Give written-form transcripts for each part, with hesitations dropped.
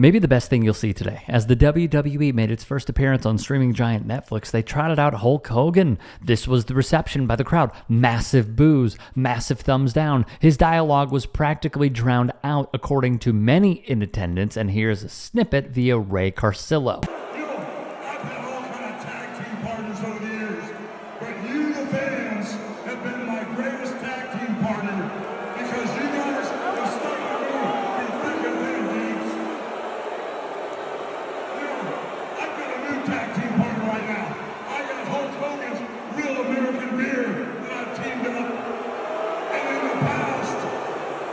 Maybe the best thing you'll see today. As the WWE made its first appearance on streaming giant Netflix, they trotted out Hulk Hogan. This was the reception by the crowd. Massive boos, massive thumbs down. His dialogue was practically drowned out, according to many in attendance, and here's a snippet via Ray Carcillo. I've had all kind of tag team partners over the years, but you, the fans, have been my greatest tag team partner because you guys have stuck with me through thick and thin, dudes. I've got a new tag team partner right now. I got Hulk Hogan's Real American Beer that I've teamed up. And in the past,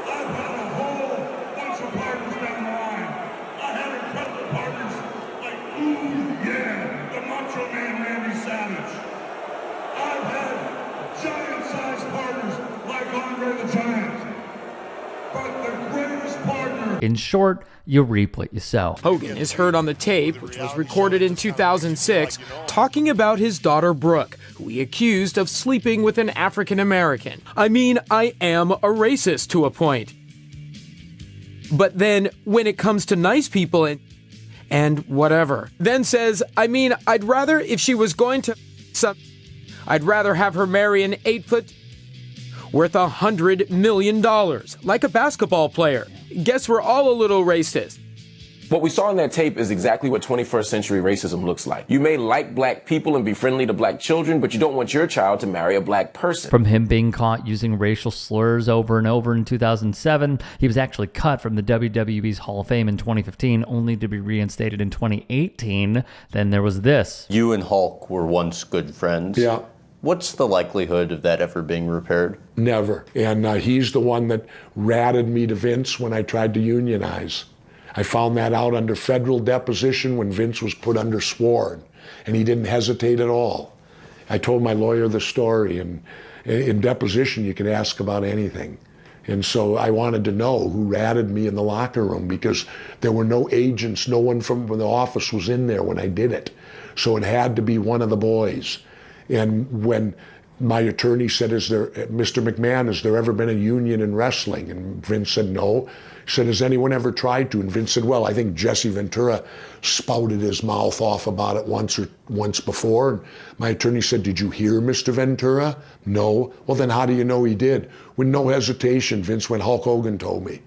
I've had a whole bunch of partners down the line. I had incredible partners like BOOED, yeah, the Macho Man Randy Savage. I've had giant-sized partners like Andre the Giant. But the greatest partner... In short, you reap what you sow. Hogan is heard on the tape, which was recorded in 2006, talking about his daughter Brooke, who he accused of sleeping with an African American. I mean, I am a racist to a point. But then, when it comes to nice people and whatever, then says, I mean, I'd rather, if she was going to I'd rather have her marry an 8-foot worth $100 million, like a basketball player. Guess we're all a little racist. What we saw in that tape is exactly what 21st century racism looks like. You may like black people and be friendly to black children, but you don't want your child to marry a black person. From him being caught using racial slurs over and over in 2007, he was actually cut from the WWE's Hall of Fame in 2015, only to be reinstated in 2018. Then there was this. You and Hulk were once good friends. Yeah. What's the likelihood of that ever being repaired? Never. And he's the one that ratted me to Vince when I tried to unionize. I found that out under federal deposition when Vince was put under sworn, and he didn't hesitate at all. I told my lawyer the story, and in deposition you could ask about anything. And so I wanted to know who ratted me in the locker room because there were no agents, no one from the office was in there when I did it. So it had to be one of the boys. And when my attorney said, Mr. McMahon, has there ever been a union in wrestling? And Vince said, no. He said, has anyone ever tried to? And Vince said, well, I think Jesse Ventura spouted his mouth off about it once before. And my attorney said, did you hear Mr. Ventura? No. Well, then how do you know he did? With no hesitation, Vince went, Hulk Hogan told me.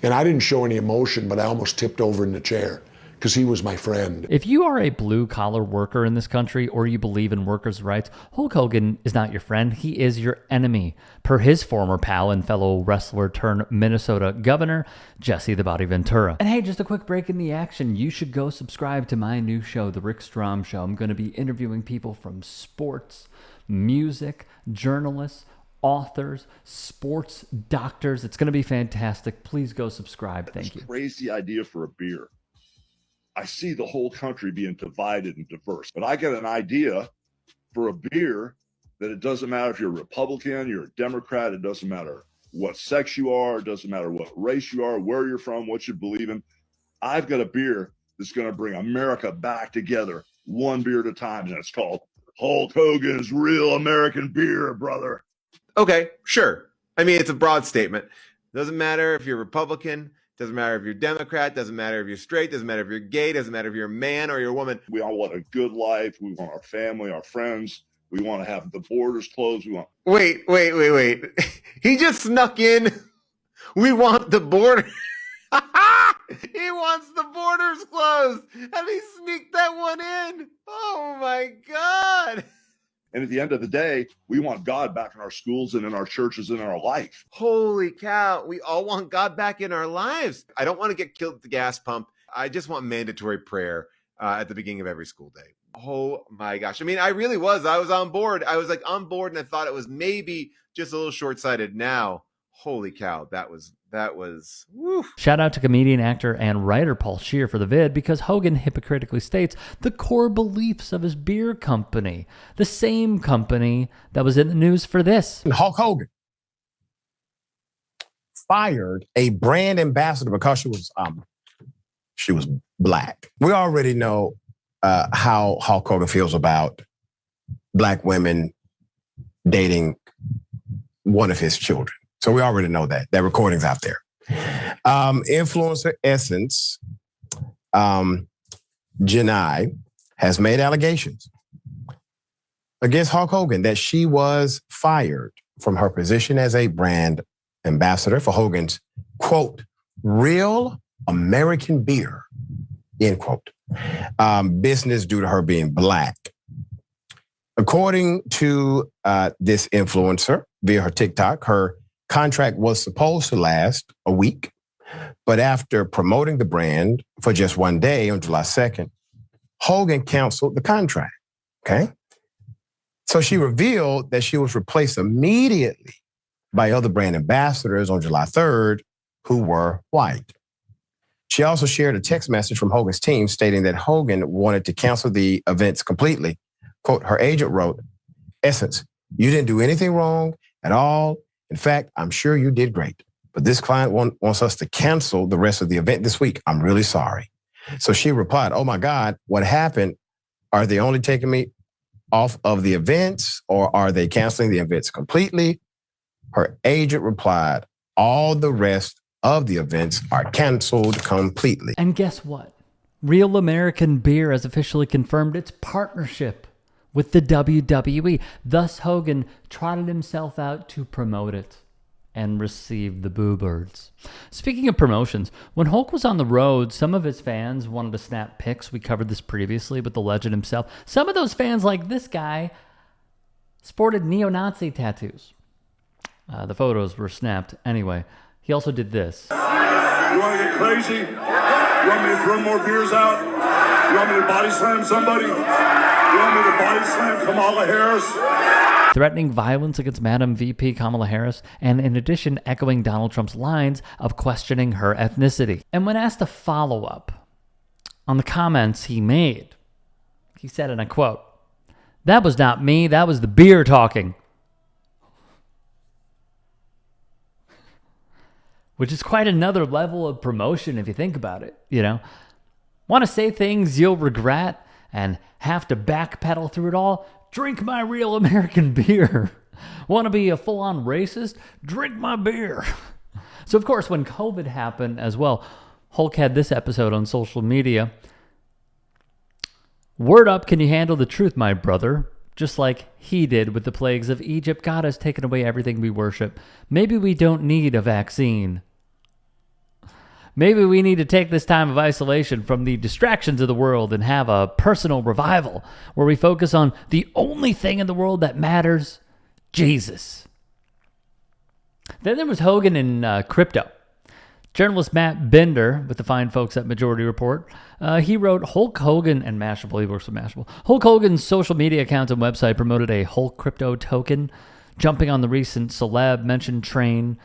And I didn't show any emotion, but I almost tipped over in the chair, because he was my friend. If you are a blue-collar worker in this country or you believe in workers' rights, Hulk Hogan is not your friend. He is your enemy, per his former pal and fellow wrestler turned Minnesota governor, Jesse the Body Ventura. And hey, just a quick break in the action. You should go subscribe to my new show, The Rick Strom Show. I'm going to be interviewing people from sports, music, journalists, authors, sports doctors. It's going to be fantastic. Please go subscribe. Thank you. Crazy idea for a beer. I see the whole country being divided and diverse, but I get an idea for a beer that it doesn't matter if you're a Republican, you're a Democrat, it doesn't matter what sex you are, it doesn't matter what race you are, where you're from, what you believe in. I've got a beer that's going to bring America back together, one beer at a time, and it's called Hulk Hogan's Real American Beer, brother. Okay, sure. I mean, it's a broad statement. Doesn't matter if you're Republican, doesn't matter if you're Democrat, doesn't matter if you're straight, doesn't matter if you're gay, doesn't matter if you're a man or you're a woman. We all want a good life. We want our family, our friends. We want to have the borders closed. We want. Wait. He just snuck in. We want the border. He wants the borders closed. And he sneaked that one in. Oh my God. And at the end of the day, we want God back in our schools and in our churches and in our life. Holy cow. We all want God back in our lives. I don't want to get killed at the gas pump. I just want mandatory prayer at the beginning of every school day. Oh my gosh. I mean, I was on board. I was like on board and I thought it was maybe just a little short-sighted. Now, holy cow, that was woo. Shout out to comedian, actor, and writer Paul Scheer for the vid, because Hogan hypocritically states the core beliefs of his beer company, the same company that was in the news for this. Hulk Hogan fired a brand ambassador because she was black. We already know how Hulk Hogan feels about black women dating one of his children. So we already know that. That recording's out there. Influencer Essence Janai, has made allegations against Hulk Hogan that she was fired from her position as a brand ambassador for Hogan's, quote, real American beer, end quote, business due to her being Black. According to this influencer via her TikTok, her contract was supposed to last a week, but after promoting the brand for just one day on July 2nd, Hogan canceled the contract, okay? So she revealed that she was replaced immediately by other brand ambassadors on July 3rd who were white. She also shared a text message from Hogan's team stating that Hogan wanted to cancel the events completely. Quote, her agent wrote, Essence, you didn't do anything wrong at all. In fact, I'm sure you did great. But this client wants us to cancel the rest of the event this week. I'm really sorry. So she replied, oh my God, what happened? Are they only taking me off of the events or are they canceling the events completely? Her agent replied, all the rest of the events are canceled completely. And guess what? Real American Beer has officially confirmed its partnership with the WWE. Thus, Hogan trotted himself out to promote it and receive the boo birds. Speaking of promotions, when Hulk was on the road, some of his fans wanted to snap pics. We covered this previously with the legend himself. Some of those fans, like this guy, sported neo-Nazi tattoos. The photos were snapped anyway. He also did this. You want to get crazy? You want me to throw more beers out? You want me to body slam somebody? You want me to body slam Kamala Harris? Threatening violence against Madam VP Kamala Harris, and in addition, echoing Donald Trump's lines of questioning her ethnicity. And when asked a follow-up on the comments he made, he said, and I quote, "That was not me, that was the beer talking." Which is quite another level of promotion if you think about it, you know. Want to say things you'll regret and have to backpedal through it all? Drink my real American beer. Want to be a full-on racist? Drink my beer. So, of course, when COVID happened as well, Hulk had this episode on social media. Word up, can you handle the truth, my brother? Just like he did with the plagues of Egypt. God has taken away everything we worship. Maybe we don't need a vaccine. Maybe we need to take this time of isolation from the distractions of the world and have a personal revival where we focus on the only thing in the world that matters, Jesus. Then there was Hogan in crypto. Journalist Matt Bender with the fine folks at Majority Report, he wrote, Hulk Hogan and Mashable, he works with Mashable. Hulk Hogan's social media account and website promoted a Hulk crypto token, jumping on the recent celeb mentioned train,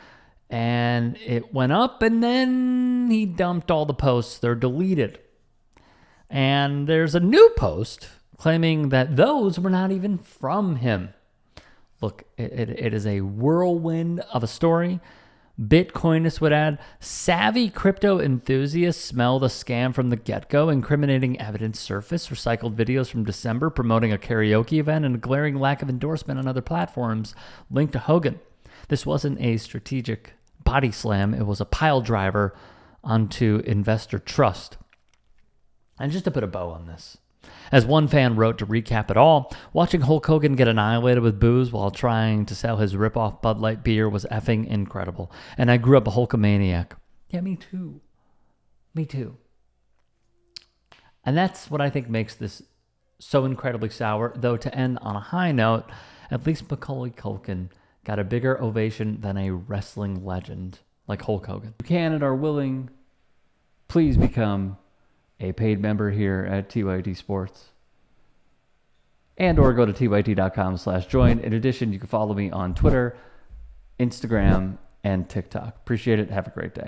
and it went up, and then he dumped all the posts. They're deleted. And there's a new post claiming that those were not even from him. Look, it is a whirlwind of a story. Bitcoinist would add, savvy crypto enthusiasts smell the scam from the get-go. Incriminating evidence surfaced, recycled videos from December promoting a karaoke event, and a glaring lack of endorsement on other platforms linked to Hogan. This wasn't a strategic body slam. It was a pile driver onto investor trust. And just to put a bow on this, as one fan wrote to recap it all, watching Hulk Hogan get annihilated with booze while trying to sell his rip-off Bud Light beer was effing incredible. And I grew up a Hulkamaniac. Yeah, me too. Me too. And that's what I think makes this so incredibly sour. Though to end on a high note, at least Macaulay Culkin got a bigger ovation than a wrestling legend like Hulk Hogan. If you can and are willing, please become a paid member here at TYT Sports. And or go to tyt.com/join. In addition, you can follow me on Twitter, Instagram, and TikTok. Appreciate it. Have a great day.